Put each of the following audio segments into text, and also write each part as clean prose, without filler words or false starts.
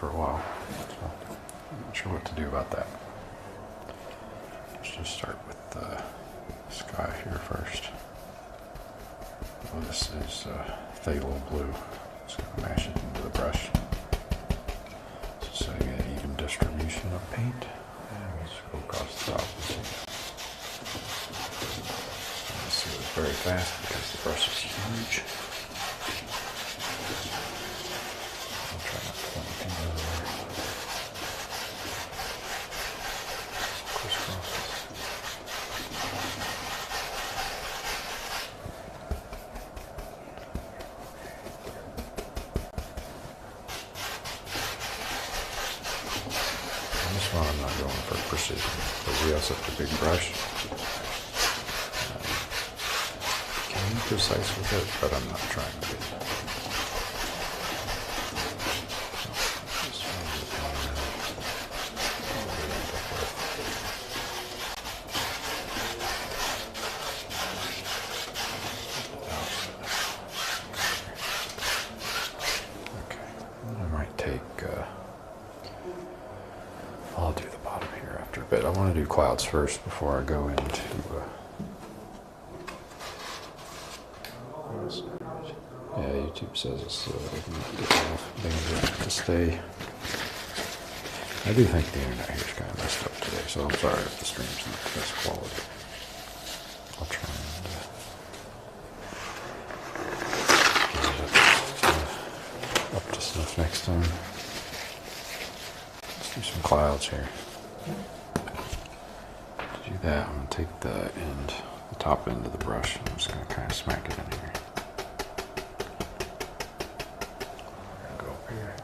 for a while, so I'm not sure what to do about that. Let's just start with the sky here first. Well, this is phthalo blue. Just gonna mash it into the brush. So you get an even distribution of paint. And we'll just go across the top. This is very fast because the brush is huge. I'll try not to put anything over there. Crisscross this. This one I'm not going for precision because we have such a big brush. Can be precise with it, but I'm not trying to be. Okay, I might take. I'll do the bottom here after a bit. I want to do clouds first before I go into. Yeah, YouTube says it's to stay. I do think the internet here is kind of messed up today, so I'm sorry if the stream's not the best quality. I'll try and up to snuff next time. Let's do some clouds here. To do that, I'm going to take the top end of the brush, and I'm just going to kind of smack it in here. Go up here.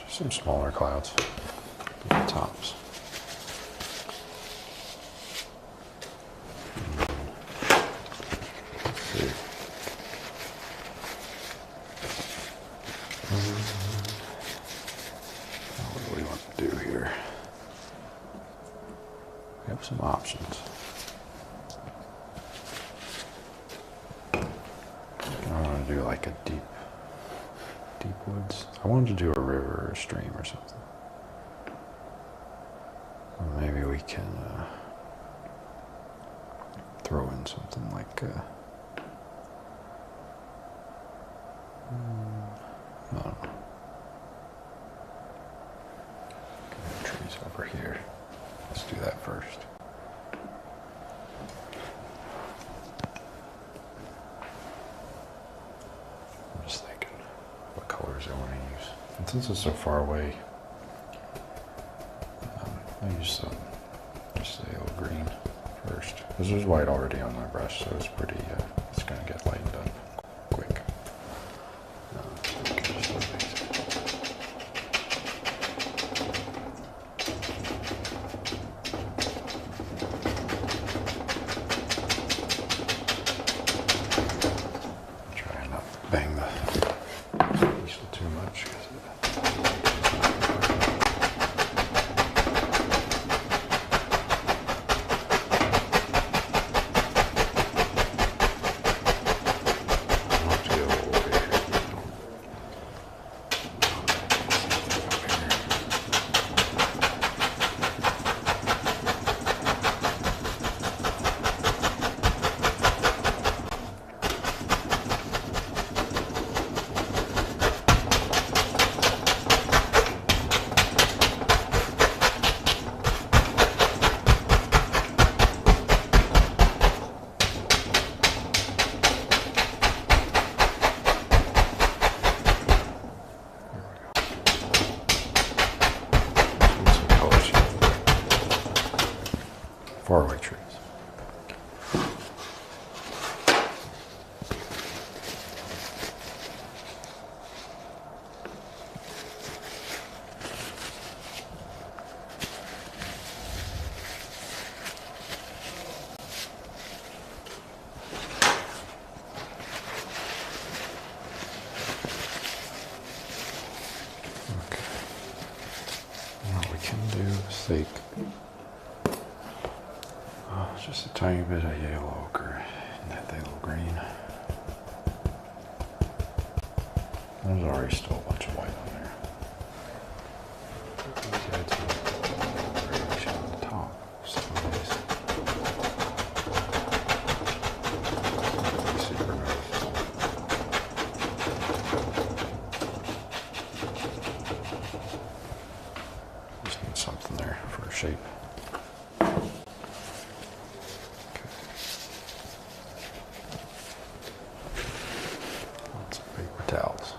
Some smaller clouds at the tops. Let's see. What do we want to do here? We have some options. I want to do like a deep woods. I wanted to do a river or a stream or something. Or maybe we can throw in something like I don't know. Trees over here. Let's do that first. I'm just thinking what colors I want to use. And since it's so far away, I'll use some just a little green first. Because there's white already on my brush, so it's pretty, it's going to get lightened up quick. Try not to bang the easel too much. Faraway trees. fake. Oh, just a tiny bit of yellow ochre and that yellow green. There's already still a bunch of white on there. Let's add some variation on the top. Some of these. Super nice. Just need something there for a shape. Paper towels.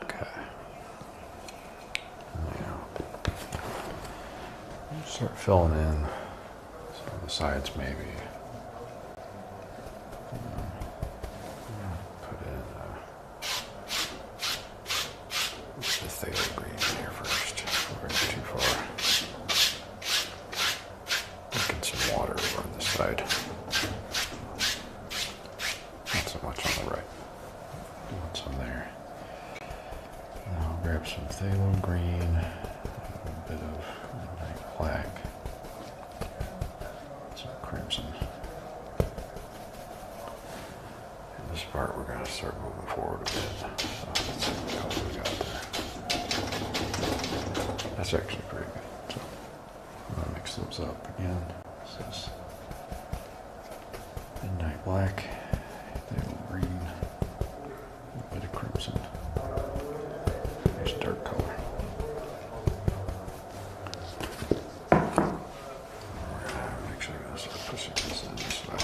Okay. Now, start filling in some of the sides maybe. Put in the phthalo green in here first before I go too far. Get some water over on this side. Not so much on the right. Want some there. And I'll grab some phthalo green, a little bit of midnight black, some crimson. And this part we're going to start moving forward a bit. So let's see what color we got there. That's actually pretty good. So I'm going to mix those up again. This is midnight black. Green, a little bit of crimson. There's dark color. I'm actually going to start pushing this in this way.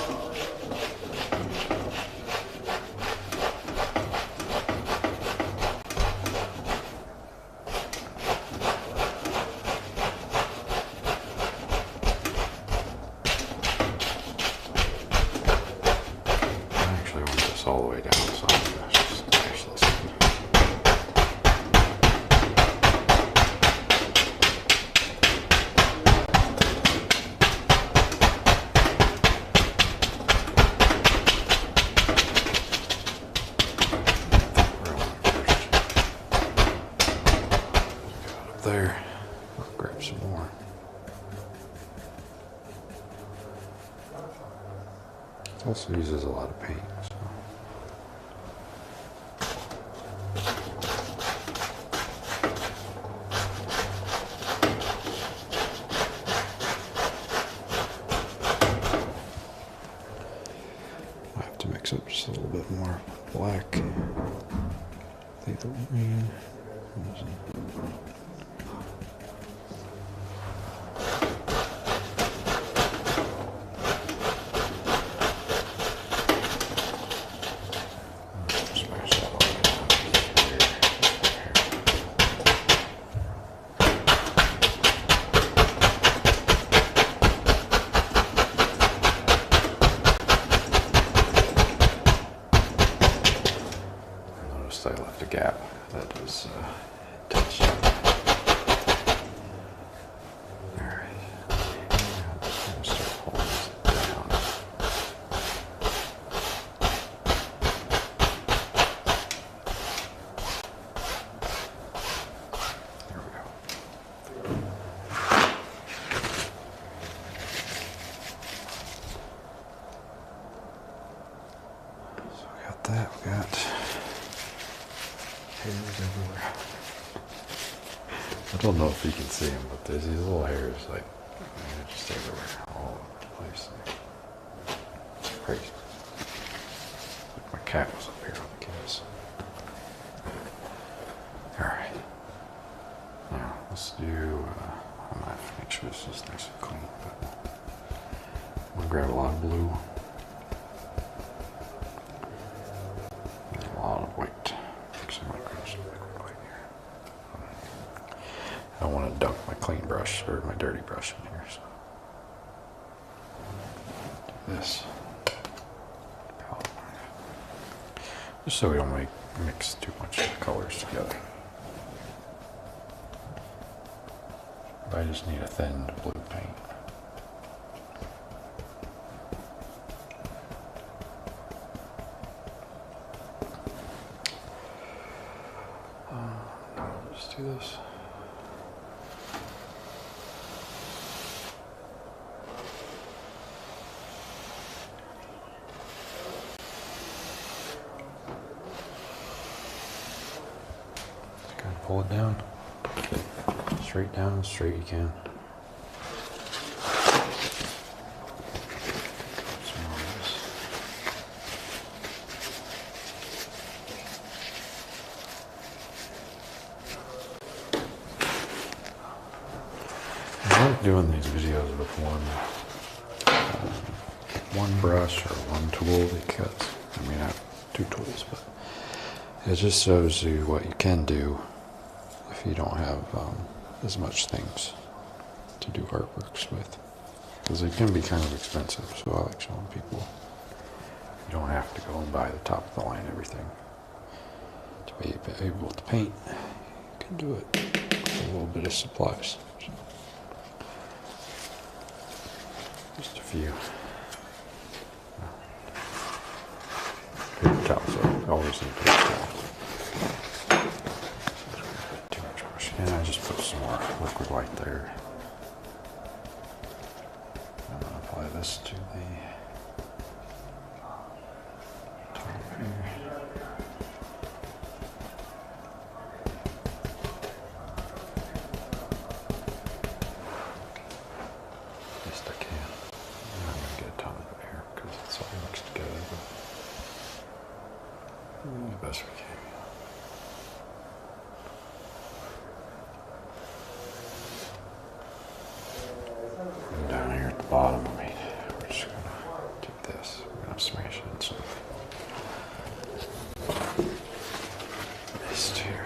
All the way down, so I'm going to just finish this one. Up there, I'll grab some more. It also uses a lot of paint. So. Mix up just a little bit more black. Phthalo green. I left a gap that was touched. Alright. I'm going to start pulling this down. There we go. So we got that, we got hairs everywhere. I don't know if you can see them, but there's these little hairs, like, they're just everywhere, all over the place. It's crazy. Like my cat was up here on the case. Alright. Now, let's do, I might have to make sure this is nice and clean, but I'm going to grab a lot of blue. And a lot of white. I don't want to dunk my clean brush or my dirty brush in here, so do this. Just so we don't mix too much colors together. I just need a thin blue paint. I'll just do this. pull it down. Straight down, as straight you can. Some more of this. I like doing these videos with one brush or one tool because, I mean, I have two tools, but it just shows you what you can do if you don't have as much things to do artworks with. Because it can be kind of expensive, so I like showing people you don't have to go and buy the top of the line everything. To be able to paint, you can do it with a little bit of supplies. So, just a few. Paper towels, I always need paper towels. Too much brush. And I just put some more liquid white there. I'm going to apply this to the top here. Best I can. I'm not going to get a ton of it here because it's all mixed together, but the best we can. And down here at the bottom, I mean, we're just going to take this, we're going to smash it in some mist here.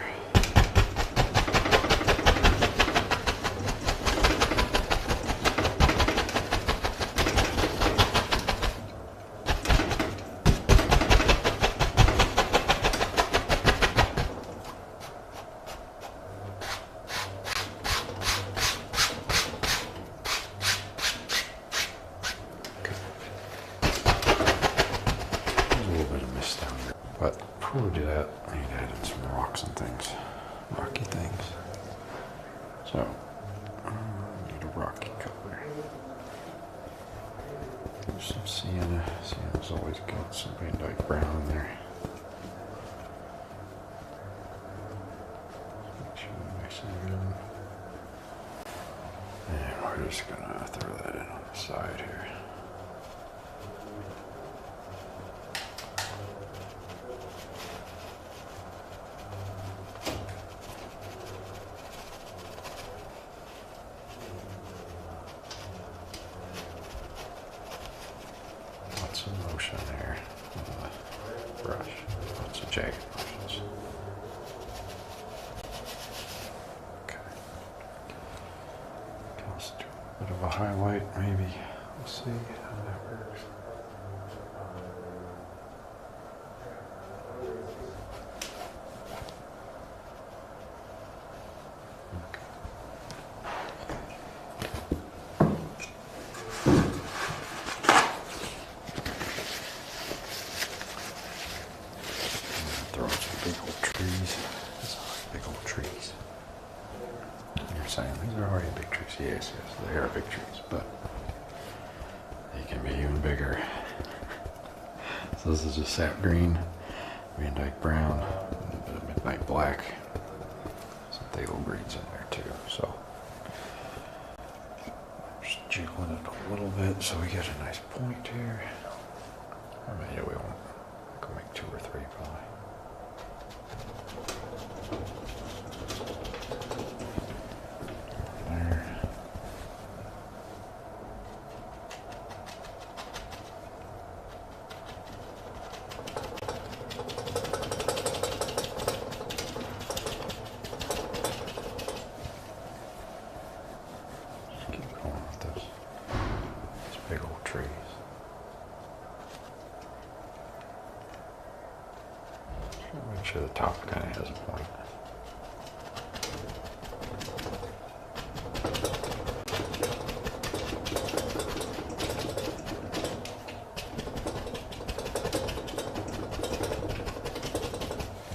But before we do that, I need to add in some rocks and things, rocky things. So, I need a rocky color. There's some sienna. Sienna's always good. Some Van Dyke brown in there. Make sure we mix it in. And we're just gonna throw that in on the side here. Some motion there on the brush, lots of jagged motions. Okay. Let's do a bit of a highlight, maybe. We'll see how that works. Throw in some big old trees. These are like big old trees. You're saying these are already big trees. Yes, they are big trees, but they can be even bigger. So this is just sap green, Van Dyke brown, a little bit of midnight black, some phthalo greens in there too. So just jiggling it a little bit so we get a nice point here. Or maybe we won't. We can make 2 or 3 probably. There. Just keep going with this. These big old trees. Make sure the top kind of has a point.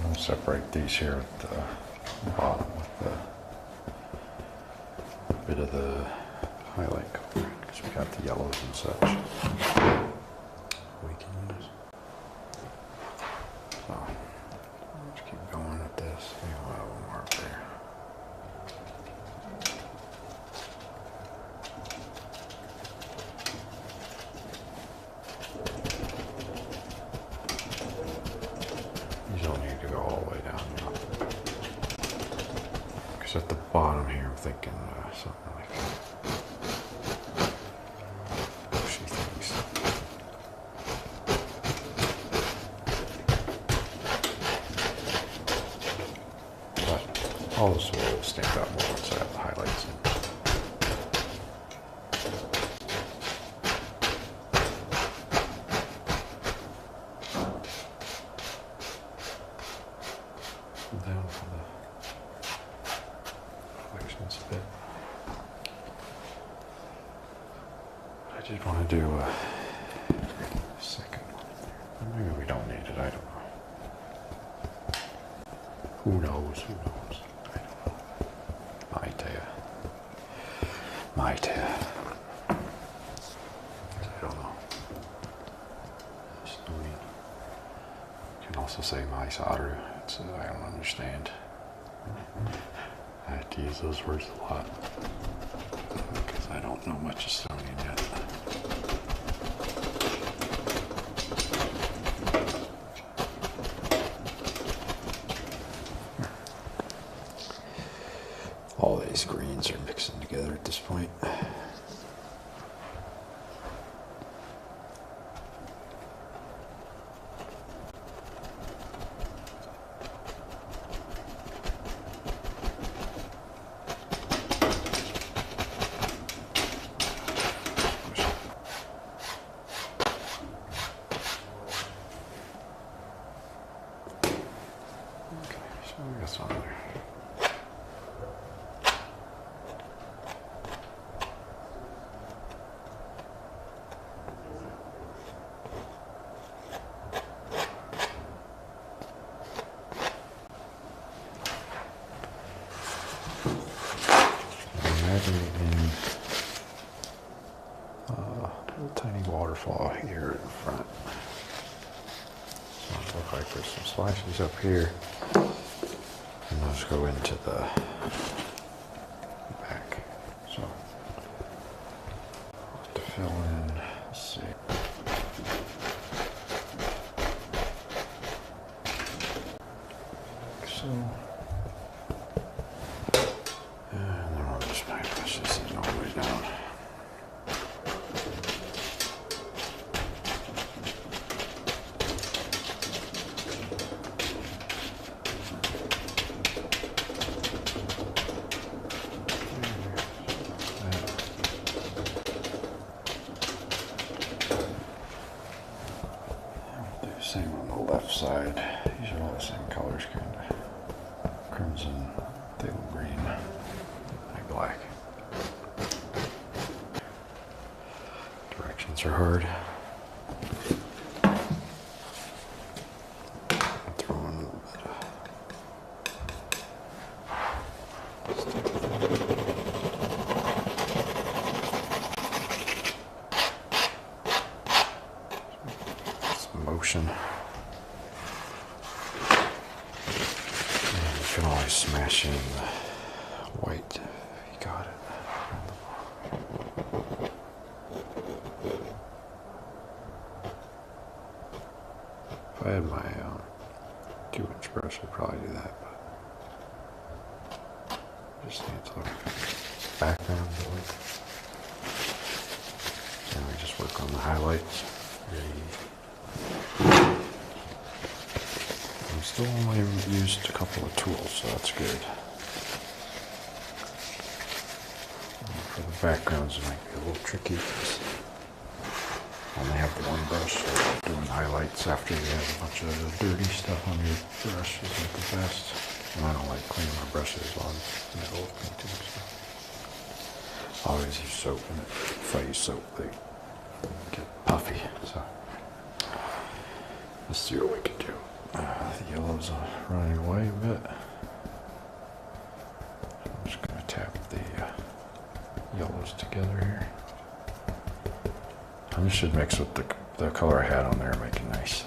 I'll separate these here at the bottom with a bit of the highlight color because we got the yellows and such. We can use. So, let's keep going with this. Maybe we'll have one more up there. thinking something like bushy things. But all this will stand out more once I have the highlights in. Down for the reflections a bit. I did want to do a second one there. Maybe we don't need it, I don't know. Who knows? Who knows? I don't know. Might. I don't know. Estonian. You can also say my Saru. I don't understand. I have to use those words a lot because I don't know much Estonian yet. All these greens are mixing together at this point. I guess on there. Imagine in a little tiny waterfall here in front. So it looks like there's some splashes up here. And those go into the back. So I'll have to fill in, let's see. Like so. And then I'll just push this in all the way down. Same on the left side. These are all the same colors, kind of. Crimson, teal green, and black. Directions are hard. Throw in a little bit of motion. And you can always smash in the white. You got it. If I had my 2-inch brush, I'd probably do that, but just need to look background. And we just work on the highlights. I'm still only used a couple of tools, so that's good. For the backgrounds, it might be a little tricky because I only have the one brush, so doing highlights after you have a bunch of dirty stuff on your brush isn't the best. And I don't like cleaning my brushes while I'm in the middle of painting stuff. I always use soap in it. If I use soap, they get puffy, so let's see what we can do. The yellows are running away a bit. So I'm just going to tap the yellows together here. And this should mix with the color I had on there, make a nice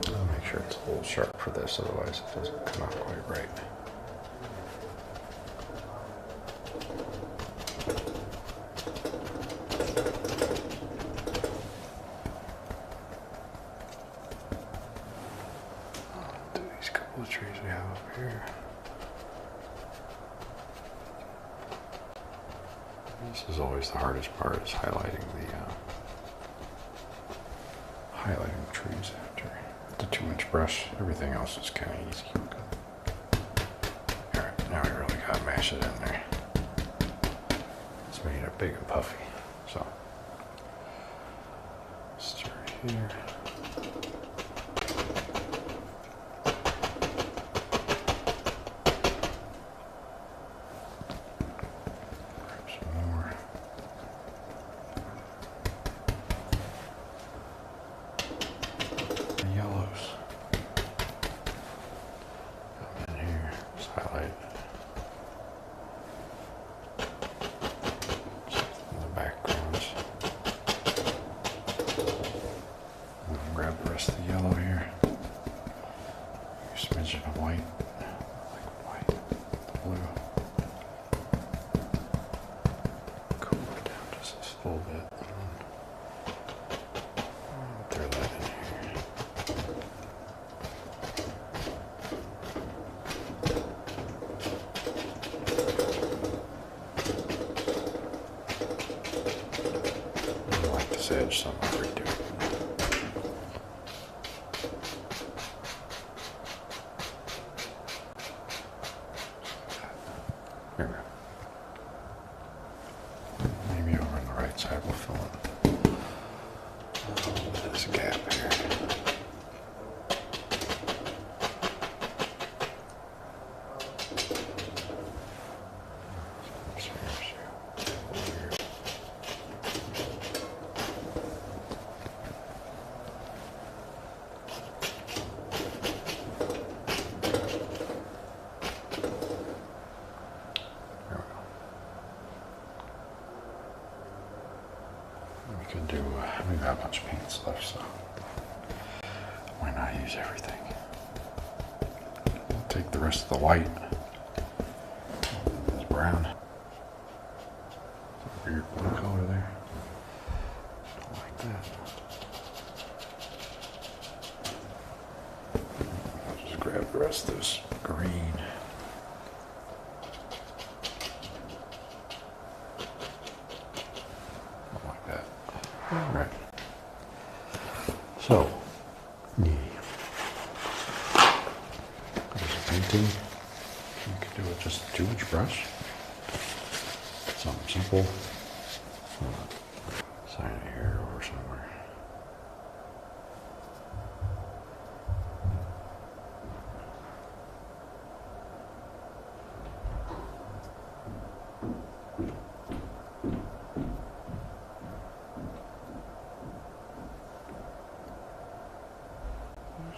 I'll make sure it's a little sharp for this, otherwise it doesn't come out quite right. This is always the hardest part, is highlighting the trees after the 2-inch brush. Everything else is kind of easy. All right, now we really got to mash it in there. It's made it big and puffy. So, start here. Grab the rest of the yellow here. A smidgen of white, like white, blue. Cool it down just a little bit. Throw that in here. I like this edge, so I'm going to redo it. Here we go. Maybe over on the right side we'll fill in. There's a gap here. We could do, we've got a bunch of paints left, so why not use everything? We'll take the rest of the white, this brown, weird blue color there, like that. I'll just grab the rest of this green. Right. So, there's a painting. You can do it just a 2-inch brush. Something simple. Sign it here or somewhere.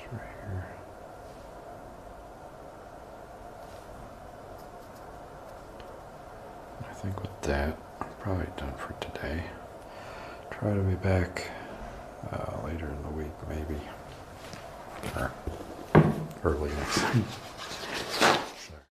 Right here. I think with that, I'm probably done for today. Try to be back later in the week, maybe, or early next week.